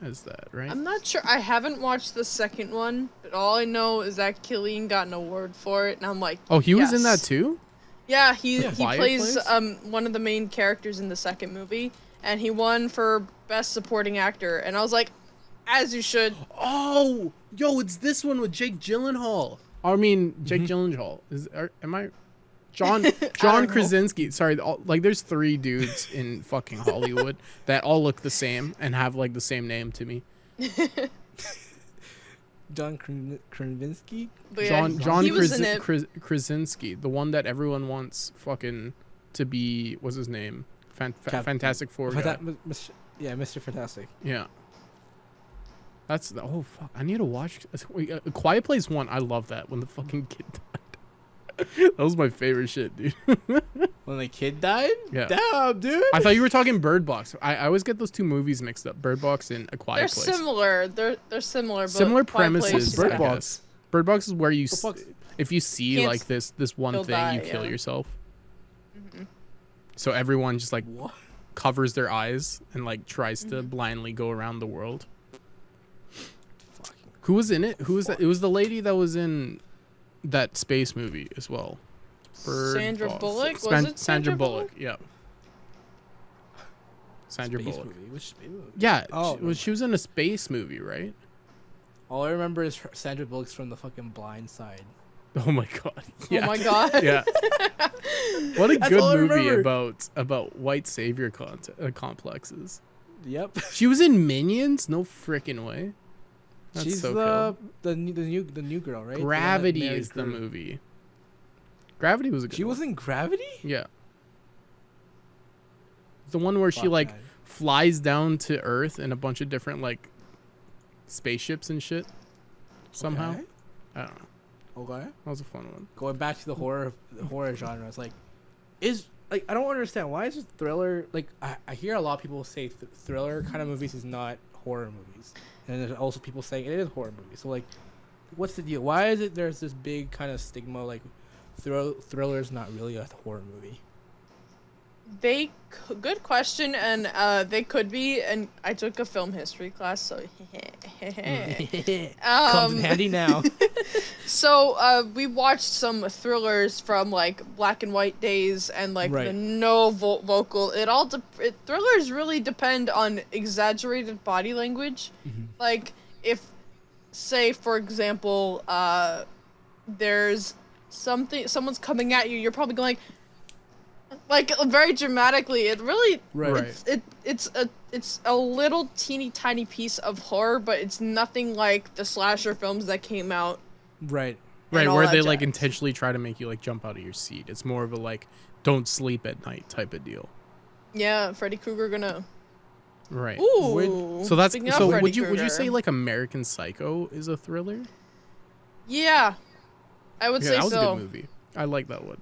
as that, right? I'm not sure. I haven't watched the second one, but all I know is that Cillian got an award for it, and I'm like, Oh, he was in that yes. too? Yeah, he Quiet plays Place? one of the main characters in the second movie, and he won for best supporting actor, and I was like, as you should. Oh, yo, it's this one with Jake Gyllenhaal. I mean, Jake Gyllenhaal. Am I John know. Krasinski? Sorry, like there's 3 dudes in fucking Hollywood that all look the same and have like the same name to me. John Krasinski. But yeah, John he was in it. Krasinski, the one that everyone wants fucking to be. What's his name? Fantastic Four guy. Yeah, Mr. Fantastic. Yeah. That's the, oh fuck! I need to watch A Quiet Place 1. I love that when the fucking kid died. That was my favorite shit, dude. When the kid died? Yeah. Damn, dude. I thought you were talking Bird Box. I always get those 2 movies mixed up: Bird Box and A Quiet They're Place. similar. They're similar. But Similar Quiet Place premises. is Bird I better. Box. guess. Bird Box is where you, Bird Box- if you see Can't like this one still thing, die, you kill yeah. yourself. Mhm. So everyone just like What? covers their eyes and like tries to blindly go around the world. Fucking Who was in it? Who was that? It was the lady that was in that space movie as well. Sandra Box. Bullock? Was it Sandra Bullock? Yeah. Sandra space Bullock. movie. Which space movie? Yeah, Oh, she was in a space movie, right? All I remember is Sandra Bullock's from the fucking Blind Side. Oh my god. Yeah. Oh my god. Yeah. What a That's all I good movie remember. about white savior complexes. Yep. She was in Minions? No freaking way. That's She's so the new girl, right? cool. The one that Gravity married is the Groot. movie. Gravity was a good She one. was in Gravity? Yeah. The one where she Fuck, like man. flies down to Earth in a bunch of different like spaceships and shit. Somehow. Okay. I don't know. Okay. That was a fun one. Going back to the horror genre, it's like, I don't understand why is this thriller like I hear a lot of people say thriller kind of movies is not horror movies, and there's also people saying it is horror movies. So like, what's the deal? Why is it there's this big kind of stigma like thriller's not really a horror movie? Good question, and they could be. And I took a film history class, so. Comes in handy now. So we watched some thrillers from like black and white days and like Right. the vocal. Thrillers really depend on exaggerated body language. Mhm. Like if, say for example, there's someone's coming at you, you're probably going like very dramatically. It really Right. it's a little teeny tiny piece of horror, but it's nothing like the slasher films that came out. Right. Right, all where that they like jazz. intentionally try to make you like jump out of your seat. It's more of a like don't sleep at night type of deal. Yeah, Freddy Krueger gonna. Right. Ooh. So that's speaking of so Freddy would you Krueger. say like American Psycho is a thriller? Yeah, I would Yeah, say that was a so. good movie. I like that one.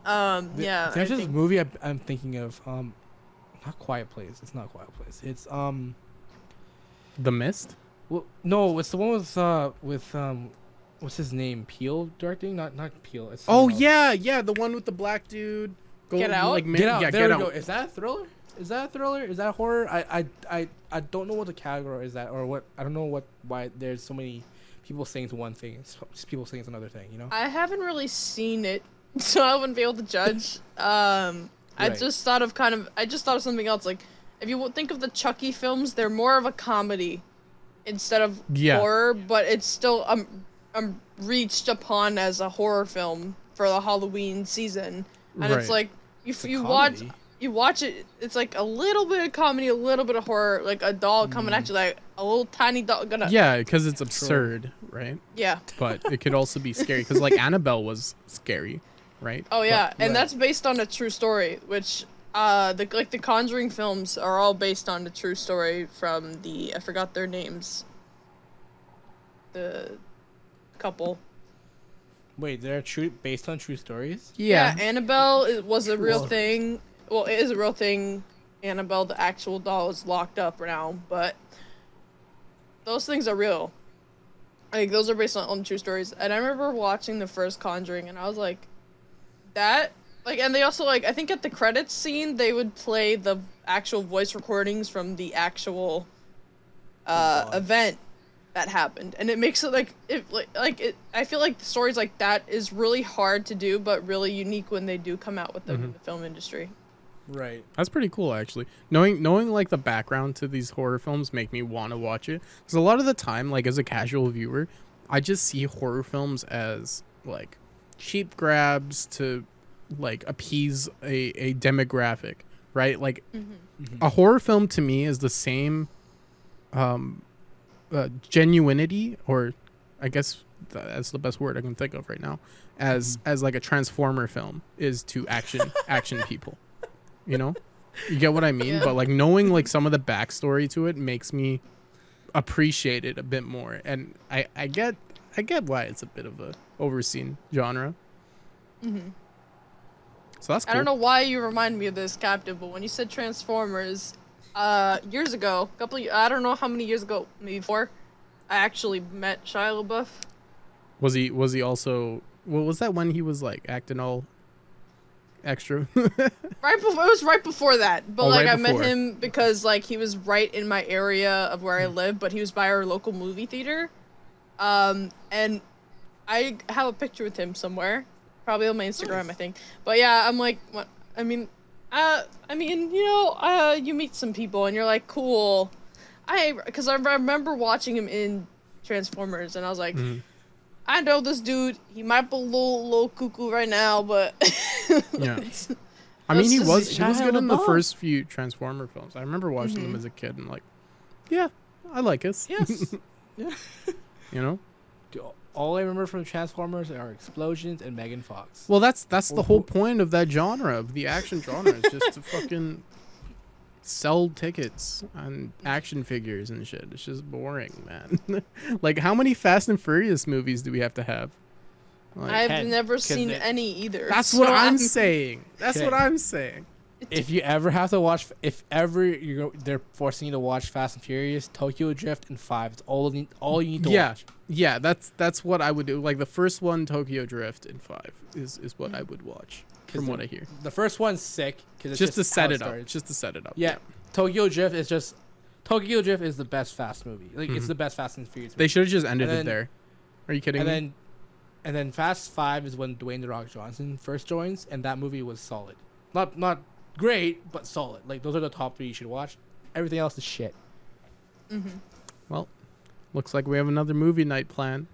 Yeah. There's I this think- movie I'm thinking of. Not Quiet Place. It's not Quiet Place. It's The Mist? Well, no, it's the one with what's his name? Peel directing? Not Peel. It's Oh someone else. yeah, the one with the black dude. Get Out? Like, Get Out. Yeah, there Get we go. Out. Is that a thriller? Is that a thriller? Is that horror? I don't know what the category is that or what. I don't know why there's so many people saying it's one thing. It's just people saying it's another thing. You know? I haven't really seen it, so I wouldn't be able to judge. I Right. just thought of something else. Like, if you would think of the Chucky films, they're more of a comedy instead of Yeah. horror, but it's still reached upon as a horror film for the Halloween season. And it's Right. like It's a you comedy. watch it, it's like a little bit of comedy, a little bit of horror, like a doll coming at you, like a little tiny doll gonna. Yeah, because it's absurd, right? Yeah. But it could also be scary because like Annabelle was scary, right? Oh yeah, Right. and that's based on a true story, which the Conjuring films are all based on the true story from I forgot their names. The couple. Wait, they're based on true stories? Yeah. Annabelle was a real Whoa. thing. Well, it is a real thing. Annabelle, the actual doll, is locked up now, but those things are real. Like, those are based on true stories. And I remember watching the first Conjuring, and I was like, that... Like, and they also, like, I think at the credits scene, they would play the actual voice recordings from the actual event that happened. And it makes it, I feel like the stories like that is really hard to do, but really unique when they do come out with them in the film industry. Right. That's pretty cool, actually. Knowing like the background to these horror films make me want to watch it. Because a lot of the time, like as a casual viewer, I just see horror films as like cheap grabs to like appease a demographic, right? Like a horror film to me is the same genuinity, or I guess that's the best word I can think of right now, as like a Transformer film is to action people. You know, you get what I mean? Yeah. But like knowing like some of the backstory to it makes me appreciate it a bit more. And I get why it's a bit of a overseen genre. So that's cool. I don't know why you remind me of this, Captain, but when you said Transformers, years ago, I don't know how many years ago, maybe 4, I actually met Shia LaBeouf. Was he also, what was that when he was like acting all extra? It was right before that, but like right I met before. him because like he was right in my area of where I live, but he was by our local movie theater, and I have a picture with him somewhere, probably on my Instagram, I think. But yeah, I'm like, what? I mean, you know, you meet some people and you're like, cool. Because I remember watching him in Transformers, and I was like, I know this dude. He might be a little cuckoo right now, but Yeah. I mean, he was Shia good in the LaBeouf. first few Transformer films. I remember watching them as a kid and like, yeah, I like this. Yes. Yeah. You know? Dude, all I remember from Transformers are explosions and Megan Fox. Well, that's the whole point of that genre, of the action genre, is just to fucking sell tickets and action figures and shit. It's just boring, man. Like, how many Fast and Furious movies do we have to have? Like, I've never 'cause seen they- any either. that's so what I'm saying. That's Okay. what I'm saying. If you ever have to watch, if ever they're forcing you to watch Fast and Furious, Tokyo Drift and 5, it's all you need to watch. Yeah, that's what I would do. Like the first one, Tokyo Drift and 5 is what I would watch, from what I hear. The first one's sick because it's Just to how set it up. started. Just to set it up. Yeah, Tokyo Drift is the best Fast movie. Like it's the best Fast and Furious movie. They should have just ended And it then- there. Are you kidding me? And then Fast 5 is when Dwayne The Rock Johnson first joins, and that movie was solid. Not great, but solid. Like those are the top 3 you should watch. Everything else is shit. Well, looks like we have another movie night plan.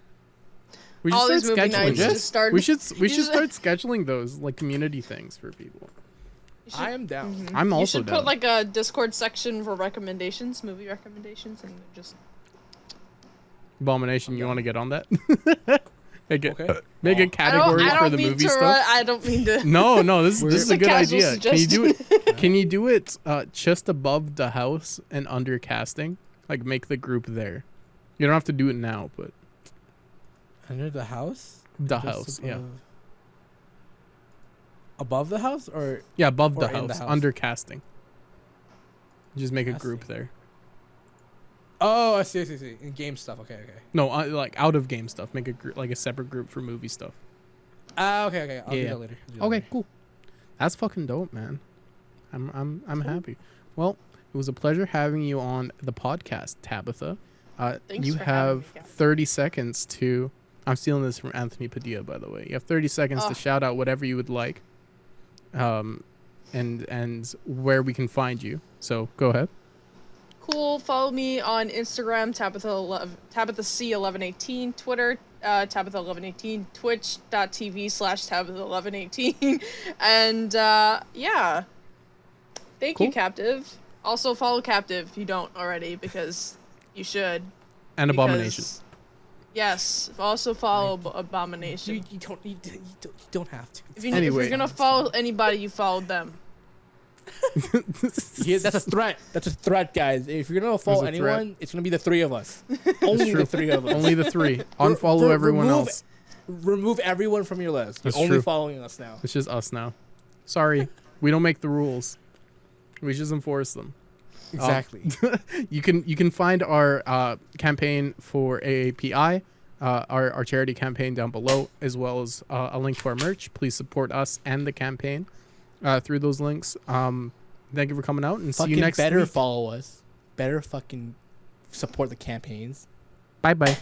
We should All start these movie scheduling nights this. just started. We should just- start scheduling those like community things for people. You should- I am down. I'm You also should down. put like a Discord section for recommendations, movie recommendations, and just Abomination, you want to get on that? Make it Okay. make a I category don't for the mean movie to. stuff. I don't mean to. No, this is Just a a good casual idea. Can you do it? suggestion. Can you do it just above the house and under casting? Like make the group there. You don't have to do it now, but Under the house? the Just house, yeah, Above the house or yeah, above Or the in house, the house. under casting. Just make a group Casting. there. oh, I see. In game stuff. Okay. No, like out of game stuff. Make a group, like a separate group for movie stuff. Okay. I'll do Yeah. that later. Okay, cool. That's fucking dope, man. I'm happy. Well, it was a pleasure having you on the podcast, Tabitha. Thanks You for having have me, Cap. 30 seconds to. I'm stealing this from Anthony Padilla, by the way. You have 30 seconds to Oh. shout out whatever you would like, and where we can find you. So go ahead. Cool. Follow me on Instagram, Tabitha C1118, Twitter, Tabitha1118, Twitch.tv/Tabitha1118, and yeah. Thank Cool. you, Captive. Also follow Captive if you don't already, because you should. And because- Abomination. Yes. Also follow Abomination. You don't have to. If, if Anyway. you're gonna follow anybody, you follow them. Yeah, that's a threat. That's a threat, guys. If you're gonna follow There's a threat. anyone, it's gonna be the 3 of us. Only true. the 3 of us. Only the 3. Unfollow everyone remove- else. Remove everyone from your list. You're That's only true. following us now. It's just us now. Sorry, we don't make the rules. We just enforce them. Exactly. You can find our campaign for AAPI, our charity campaign down below, as well as a link to our merch. Please support us and the campaign through those links. Thank you for coming out, and see you next better week. follow us. Better fucking support the campaigns. Bye bye.